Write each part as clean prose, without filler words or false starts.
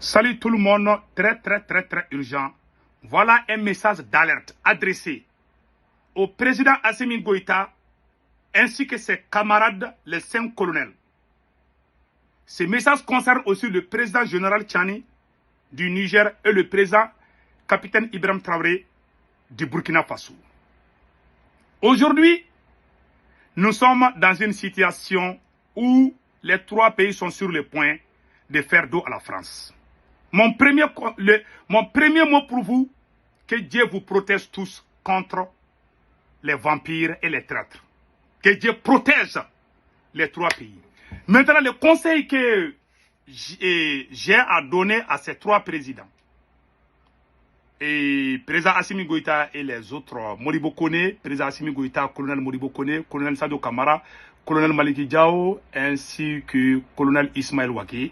Salut tout le monde, très urgent. Voilà un message d'alerte adressé au président Assimi Goïta ainsi que ses camarades, les 5 colonels. Ce message concerne aussi le président général Tchani du Niger et le président capitaine Ibrahim Traoré du Burkina Faso. Aujourd'hui, nous sommes dans une situation où les 3 pays sont sur le point de faire dos à la France. Mon premier mot pour vous, que Dieu vous protège tous contre les vampires et les traîtres. Que Dieu protège les 3 pays. Maintenant, le conseil que j'ai à donner à ces 3 présidents, et président Assimi Goïta et les autres, Modibo Kone, président Assimi Goïta, colonel Modibo Kone, colonel Sadio Kamara, colonel Maliki Diao, ainsi que colonel Ismaël Ouaké,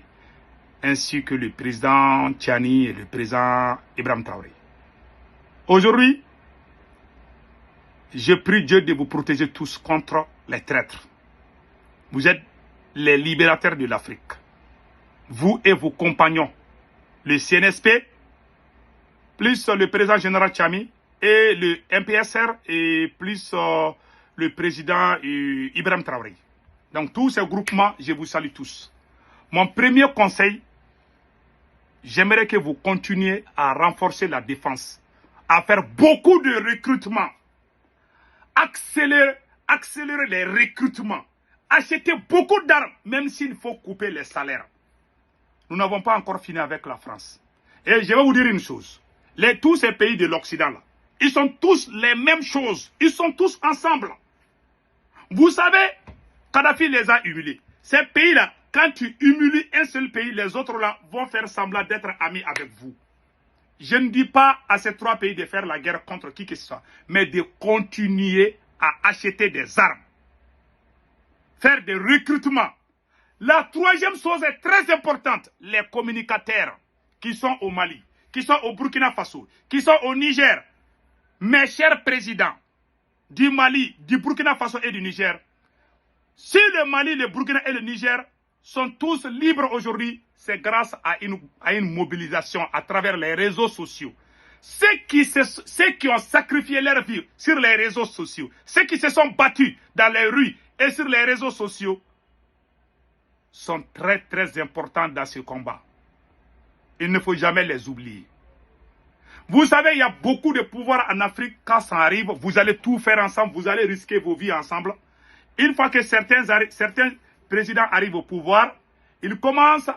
ainsi que le président Tchani et le président Ibrahim Traoré. Aujourd'hui, je prie Dieu de vous protéger tous contre les traîtres. Vous êtes les libérateurs de l'Afrique. Vous et vos compagnons, le CNSP, plus le président général Tchami et le MPSR et plus le président Ibrahim Traoré. Donc tous ces groupements, je vous salue tous. Mon premier conseil, j'aimerais que vous continuiez à renforcer la défense, à faire beaucoup de recrutement, accélérer les recrutements, acheter beaucoup d'armes, même s'il faut couper les salaires. Nous n'avons pas encore fini avec la France. Et je vais vous dire une chose, tous ces pays de l'Occident, là, ils sont tous les mêmes choses, ils sont tous ensemble. Vous savez, Kadhafi les a humiliés. Ces pays-là, quand tu humilies un seul pays, les autres là vont faire semblant d'être amis avec vous. Je ne dis pas à ces 3 pays de faire la guerre contre qui que ce soit, mais de continuer à acheter des armes, faire des recrutements. La 3e chose est très importante, les communicateurs qui sont au Mali, qui sont au Burkina Faso, qui sont au Niger. Mes chers présidents du Mali, du Burkina Faso et du Niger, si le Mali, le Burkina et le Niger sont tous libres aujourd'hui, c'est grâce à une mobilisation à travers les réseaux sociaux. Ceux qui ont sacrifié leur vie sur les réseaux sociaux, ceux qui se sont battus dans les rues et sur les réseaux sociaux, sont très importants dans ce combat. Il ne faut jamais les oublier. Vous savez, il y a beaucoup de pouvoir en Afrique. Quand ça arrive, vous allez tout faire ensemble, vous allez risquer vos vies ensemble. Une fois que certains présidents arrivent au pouvoir, ils commencent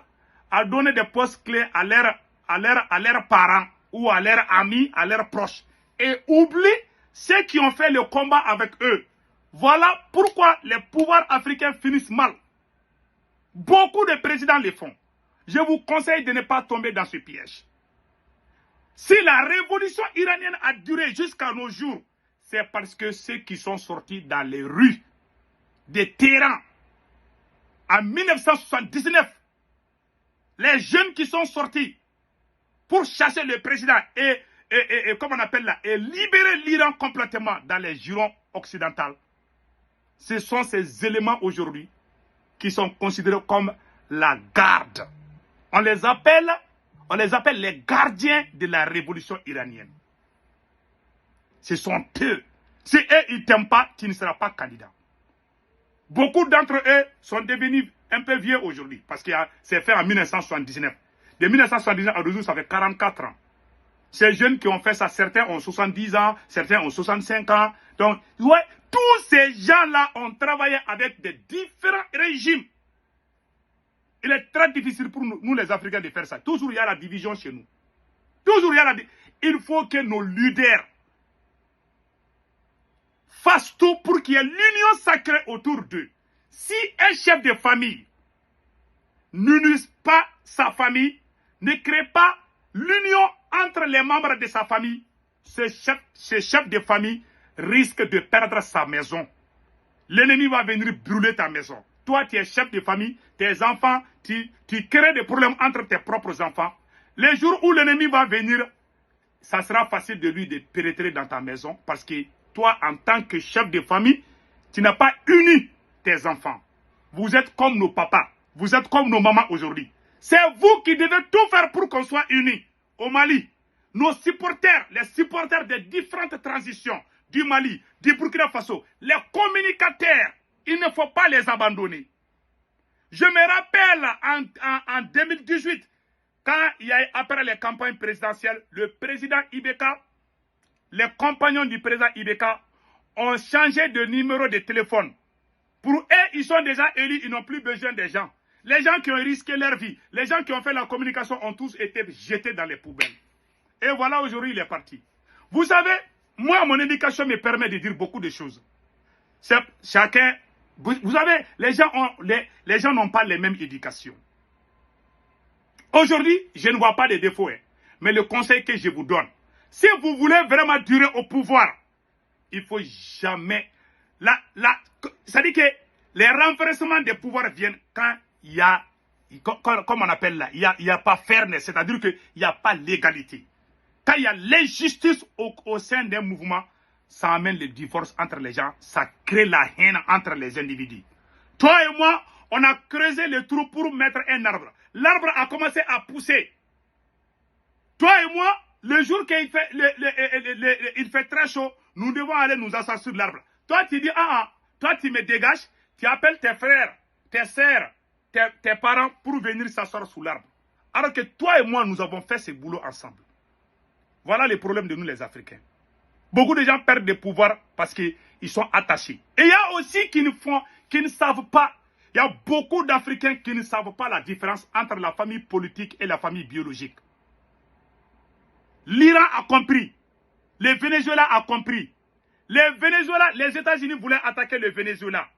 à donner des postes clés à leurs parents ou à leurs amis, à leurs proches. Et oublient ceux qui ont fait le combat avec eux. Voilà pourquoi les pouvoirs africains finissent mal. Beaucoup de présidents le font. Je vous conseille de ne pas tomber dans ce piège. Si la révolution iranienne a duré jusqu'à nos jours, c'est parce que ceux qui sont sortis dans les rues des terrains en 1979, les jeunes qui sont sortis pour chasser le président et comment on appelle là, et libérer l'Iran complètement dans les jurons occidentaux, ce sont ces éléments aujourd'hui qui sont considérés comme la garde. On les appelle les gardiens de la révolution iranienne. Ce sont eux. Si eux, ils ne t'aiment pas, tu ne seras pas candidat. Beaucoup d'entre eux sont devenus un peu vieux aujourd'hui, parce que c'est fait en 1979. De 1979 à aujourd'hui, ça fait 44 ans. Ces jeunes qui ont fait ça, certains ont 70 ans, certains ont 65 ans. Donc, ouais, tous ces gens-là ont travaillé avec des différents régimes. Il est très difficile pour nous les Africains de faire ça. Toujours il y a la division chez nous. Toujours il y a il faut que nos leaders fassent tout pour qu'il y ait l'union sacrée autour d'eux. Si un chef de famille n'unit pas sa famille, ne crée pas l'union entre les membres de sa famille, ce chef de famille risque de perdre sa maison. L'ennemi va venir brûler ta maison. Toi, tu es chef de famille, tes enfants, tu crées des problèmes entre tes propres enfants. Les jours où l'ennemi va venir, ça sera facile de lui de pénétrer dans ta maison parce que toi, en tant que chef de famille, tu n'as pas uni tes enfants. Vous êtes comme nos papas, vous êtes comme nos mamans aujourd'hui. C'est vous qui devez tout faire pour qu'on soit unis. Au Mali, nos supporters, les supporters des différentes transitions du Mali, du Burkina Faso, les communicateurs, il ne faut pas les abandonner. Je me rappelle en 2018, quand il y a eu, après les campagnes présidentielles, le président Ibeka, les compagnons du président Ibeka ont changé de numéro de téléphone. Pour eux, ils sont déjà élus, ils n'ont plus besoin des gens. Les gens qui ont risqué leur vie, les gens qui ont fait la communication ont tous été jetés dans les poubelles. Et voilà, aujourd'hui, il est parti. Vous savez, moi, mon éducation me permet de dire beaucoup de choses. Chacun, vous savez, les gens n'ont pas les mêmes éducations. Aujourd'hui, je ne vois pas de défauts, hein, mais le conseil que je vous donne, si vous voulez vraiment durer au pouvoir, il ne faut jamais... C'est-à-dire que les renversements des pouvoirs viennent quand il y a, comme on appelle là, il n'y a pas fairness, c'est-à-dire qu'il n'y a pas l'égalité. Quand il y a l'injustice au sein d'un mouvement, ça amène le divorce entre les gens, ça crée la haine entre les individus. Toi et moi, on a creusé le trou pour mettre un arbre. L'arbre a commencé à pousser. Toi et moi, le jour qu'il fait, il fait très chaud, nous devons aller nous asseoir sur l'arbre. Toi, tu dis, toi, tu me dégages, tu appelles tes frères, tes sœurs, tes parents pour venir s'asseoir sous l'arbre. Alors que toi et moi, nous avons fait ce boulot ensemble. Voilà les problèmes de nous, les Africains. Beaucoup de gens perdent des pouvoirs parce qu'ils sont attachés. Et il y a aussi qui ne savent pas. Il y a beaucoup d'Africains qui ne savent pas la différence entre la famille politique et la famille biologique. L'Iran a compris. Le Venezuela a compris. Les États-Unis voulaient attaquer le Venezuela.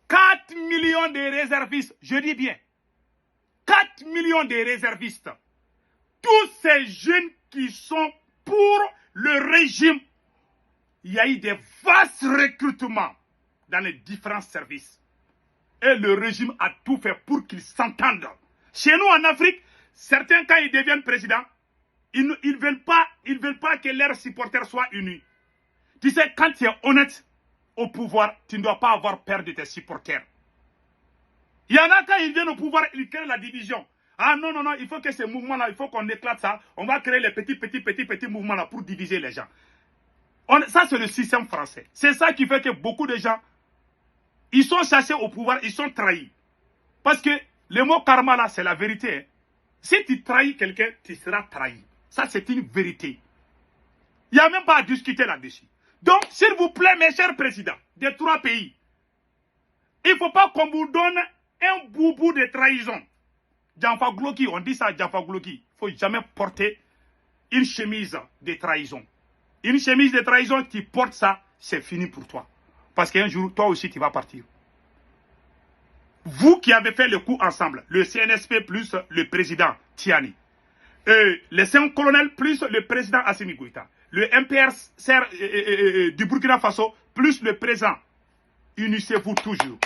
4 millions de réservistes, je dis bien, 4 millions de réservistes. Tous ces jeunes qui sont pour le régime, il y a eu des vastes recrutements dans les différents services. Et le régime a tout fait pour qu'ils s'entendent. Chez nous en Afrique, certains quand ils deviennent présidents, ils ne veulent pas que leurs supporters soient unis. Tu sais, quand tu es honnête au pouvoir, tu ne dois pas avoir peur de tes supporters. Il y en a quand ils viennent au pouvoir, ils créent la division. Ah non, non, non, il faut que ces mouvements-là, il faut qu'on éclate ça. On va créer les petits mouvements-là pour diviser les gens. Ça, c'est le système français. C'est ça qui fait que beaucoup de gens, ils sont chassés au pouvoir, ils sont trahis. Parce que le mot karma, là, c'est la vérité. Hein. Si tu trahis quelqu'un, tu seras trahi. Ça, c'est une vérité. Il n'y a même pas à discuter là-dessus. Donc, s'il vous plaît, mes chers présidents des 3 pays, il ne faut pas qu'on vous donne un boubou de trahison. Djanfa Gloki, on dit ça à Djanfa Gloki. Il ne faut jamais porter une chemise de trahison. Une chemise de trahison, tu portes ça, c'est fini pour toi. Parce qu'un jour, toi aussi, tu vas partir. Vous qui avez fait le coup ensemble, le CNSP plus le président Tiani, les 5 colonels plus le président Assimi Goïta, le MPR du Burkina Faso plus le président, unissez-vous toujours.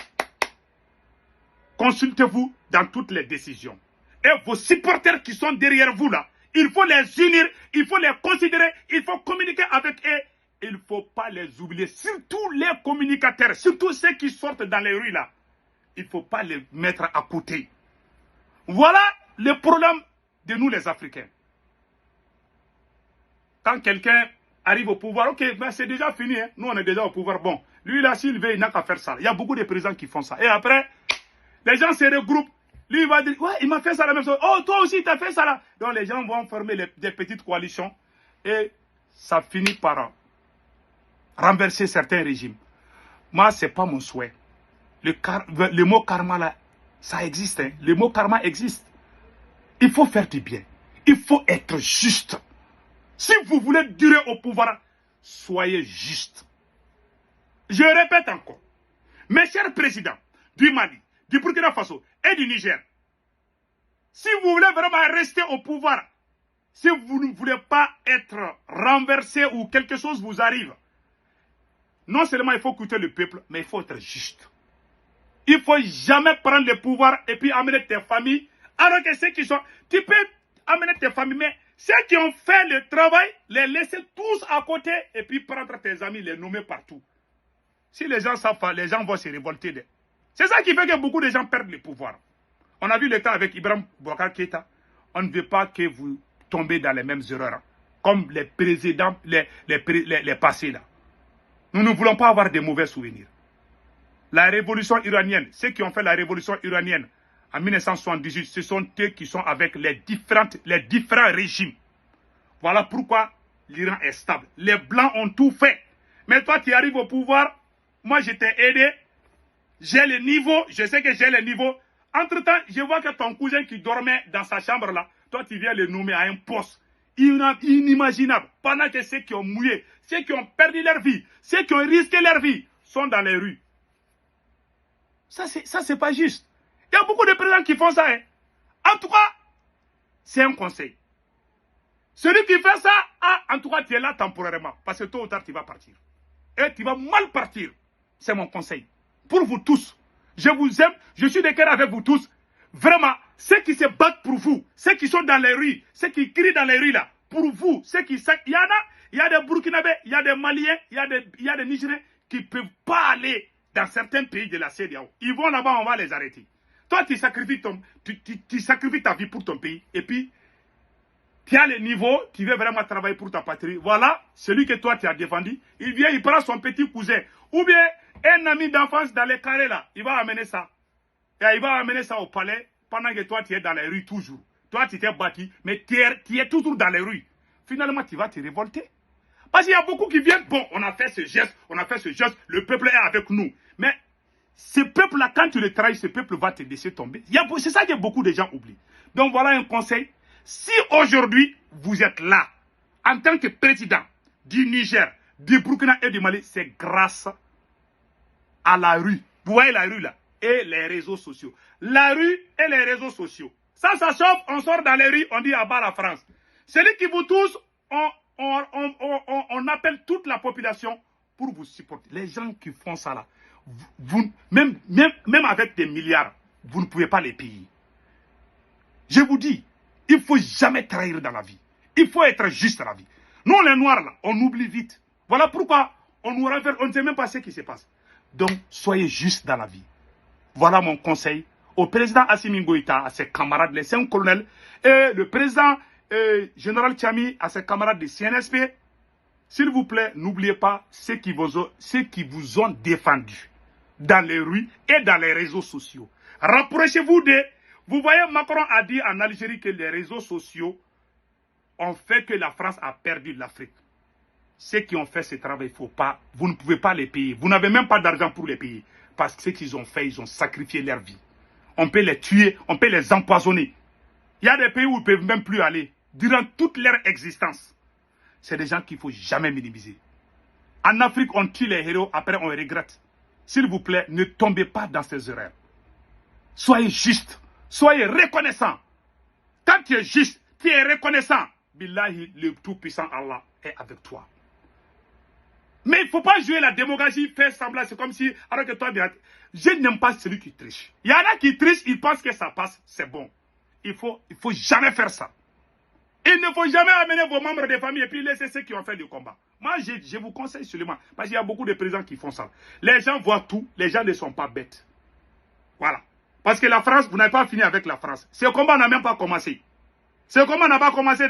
Consultez-vous dans toutes les décisions. Et vos supporters qui sont derrière vous là, il faut les unir, il faut les considérer, il faut communiquer avec eux. Il ne faut pas les oublier, surtout les communicateurs, surtout ceux qui sortent dans les rues là. Il ne faut pas les mettre à côté. Voilà le problème de nous les Africains. Quand quelqu'un arrive au pouvoir, ok, ben c'est déjà fini, hein. Nous on est déjà au pouvoir, bon. Lui là, s'il veut, il n'a qu'à faire ça. Il y a beaucoup de présidents qui font ça. Et après, les gens se regroupent. Lui, il va dire, ouais, il m'a fait ça la même chose. Oh, toi aussi, tu as fait ça là. Donc, les gens vont former des petites coalitions. Et ça finit par renverser certains régimes. Moi, ce n'est pas mon souhait. Le mot karma là, ça existe. Hein. Le mot karma existe. Il faut faire du bien. Il faut être juste. Si vous voulez durer au pouvoir, soyez juste. Je répète encore. Mes chers présidents du Mali, du Burkina Faso et du Niger, si vous voulez vraiment rester au pouvoir, si vous ne voulez pas être renversé ou quelque chose vous arrive, non seulement il faut écouter le peuple, mais il faut être juste. Il ne faut jamais prendre le pouvoir et puis amener tes familles, alors que ceux qui sont... Tu peux amener tes familles, mais ceux qui ont fait le travail, les laisser tous à côté et puis prendre tes amis, les nommer partout. Si les gens savent pas, les gens vont se révolter. C'est ça qui fait que beaucoup de gens perdent le pouvoir. On a vu le temps avec Ibrahim Boubacar Keïta. On ne veut pas que vous tombez dans les mêmes erreurs, comme les présidents, les passés là. Nous ne voulons pas avoir de mauvais souvenirs. La révolution iranienne, ceux qui ont fait la révolution iranienne en 1978, ce sont eux qui sont avec les différents régimes. Voilà pourquoi l'Iran est stable. Les Blancs ont tout fait. Mais toi, tu arrives au pouvoir. Moi, je t'ai aidé. J'ai le niveau. Je sais que j'ai le niveau. Entre-temps, je vois que ton cousin qui dormait dans sa chambre là, toi, tu viens le nommer à un poste inimaginable. Pendant que ceux qui ont mouillé, ceux qui ont perdu leur vie, ceux qui ont risqué leur vie, sont dans les rues. Ça, c'est pas juste. Il y a beaucoup de présidents qui font ça. Hein. En tout cas, c'est un conseil. Celui qui fait ça, en tout cas, tu es là temporairement. Parce que tôt ou tard, tu vas partir. Et tu vas mal partir. C'est mon conseil. Pour vous tous. Je vous aime. Je suis de cœur avec vous tous. Vraiment, ceux qui se battent pour vous, ceux qui sont dans les rues, ceux qui crient dans les rues là, pour vous, ceux qui... Il y a des Burkinabés, il y a des Maliens, il y a des Nigériens qui ne peuvent pas aller dans certains pays de la CEDEAO. Ils vont là-bas, on va les arrêter. Toi, tu sacrifies ta vie pour ton pays. Et puis, tu as le niveau, tu veux vraiment travailler pour ta patrie. Voilà, celui que toi, tu as défendu. Il vient, il prend son petit cousin. Ou bien, un ami d'enfance dans les carrés là. Il va amener ça. Et il va amener ça au palais pendant que toi, tu es dans les rues toujours. Toi, tu t'es battu, mais tu es toujours dans les rues. Finalement, tu vas te révolter. Parce qu'il y a beaucoup qui viennent. Bon, on a fait ce geste, le peuple est avec nous. Mais ce peuple-là, quand tu le trahis, ce peuple va te laisser tomber. C'est ça que beaucoup de gens oublient. Donc voilà un conseil. Si aujourd'hui, vous êtes là, en tant que président du Niger, du Burkina et du Mali, c'est grâce à la rue. Vous voyez la rue là, et les réseaux sociaux. La rue et les réseaux sociaux. Ça chauffe, on sort dans les rues, on dit à bas la France. Celui qui vous touche, on appelle toute la population pour vous supporter. Les gens qui font ça là, même avec des milliards, vous ne pouvez pas les payer. Je vous dis, il ne faut jamais trahir dans la vie. Il faut être juste dans la vie. Nous, les Noirs, là, on oublie vite. Voilà pourquoi on nous renverse, on ne sait même pas ce qui se passe. Donc, soyez juste dans la vie. Voilà mon conseil au président Assimi Goïta, à ses camarades, les 5 colonels, et le président général Tchami, à ses camarades de CNSP. S'il vous plaît, n'oubliez pas ceux qui vous ont défendu dans les rues et dans les réseaux sociaux. Rapprochez-vous de... Vous voyez, Macron a dit en Algérie que les réseaux sociaux ont fait que la France a perdu l'Afrique. Ceux qui ont fait ce travail, vous ne pouvez pas les payer. Vous n'avez même pas d'argent pour les payer. Parce que ce qu'ils ont fait, ils ont sacrifié leur vie. On peut les tuer, on peut les empoisonner. Il y a des pays où ils ne peuvent même plus aller. Durant toute leur existence. C'est des gens qu'il ne faut jamais minimiser. En Afrique, on tue les héros, après on regrette. S'il vous plaît, ne tombez pas dans ces erreurs. Soyez juste. Soyez reconnaissant. Quand tu es juste, tu es reconnaissant. Billahi, le tout-puissant Allah est avec toi. Mais il ne faut pas jouer la démagogie, faire semblant, c'est comme si, alors que toi, je n'aime pas celui qui triche. Il y en a qui trichent, ils pensent que ça passe, c'est bon. Il faut jamais faire ça. Il ne faut jamais amener vos membres de famille et puis laisser ceux qui ont fait le combat. Moi, je vous conseille seulement, parce qu'il y a beaucoup de présidents qui font ça. Les gens voient tout, les gens ne sont pas bêtes. Voilà. Parce que la France, vous n'avez pas fini avec la France. Ce combat n'a même pas commencé. Ce combat n'a pas commencé.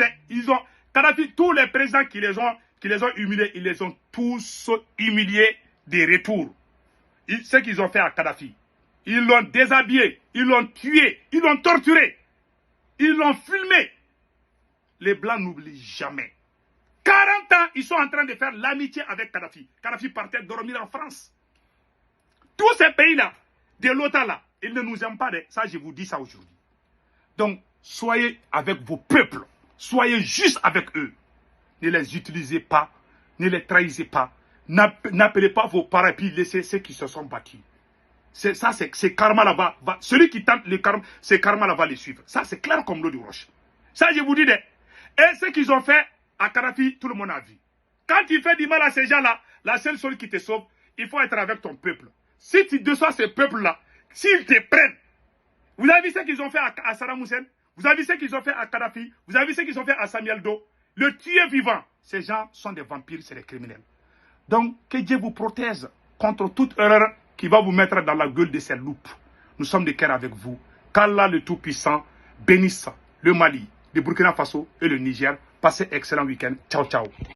Kadhafi, tous les présidents qui les ont humiliés, ils les ont tous humiliés des retours. Ce qu'ils ont fait à Kadhafi. Ils l'ont déshabillé, ils l'ont tué, ils l'ont torturé, ils l'ont filmé. Les Blancs n'oublient jamais. 40 ans, ils sont en train de faire l'amitié avec Kadhafi. Kadhafi partait dormir en France. Tous ces pays-là, de l'OTAN là, ils ne nous aiment pas. Ça, je vous dis ça aujourd'hui. Donc, soyez avec vos peuples. Soyez juste avec eux. Ne les utilisez pas. Ne les trahissez pas. N'appelez pas vos parents et puis laissez ceux qui se sont battus. Ça, c'est karma là-bas. Celui qui tente le karma, c'est karma là-bas les suivre. Ça, c'est clair comme l'eau du roche. Ça, je vous dis. Et ce qu'ils ont fait à Kadhafi, tout le monde a vu. Quand tu fais du mal à ces gens-là, la seule chose qui te sauve, il faut être avec ton peuple. Si tu déçois ce peuple-là, s'ils te prennent, vous avez vu ce qu'ils ont fait à Saddam Hussein, vous avez vu ce qu'ils ont fait à Kadhafi, vous avez vu ce qu'ils ont fait à Samuel Doe, le tuer vivant. Ces gens sont des vampires, c'est des criminels. Donc, que Dieu vous protège contre toute erreur qui va vous mettre dans la gueule de ces loups. Nous sommes de cœur avec vous. Qu'Allah le Tout-Puissant bénisse le Mali, le Burkina Faso et le Niger. Passez excellent week-end. Ciao, ciao.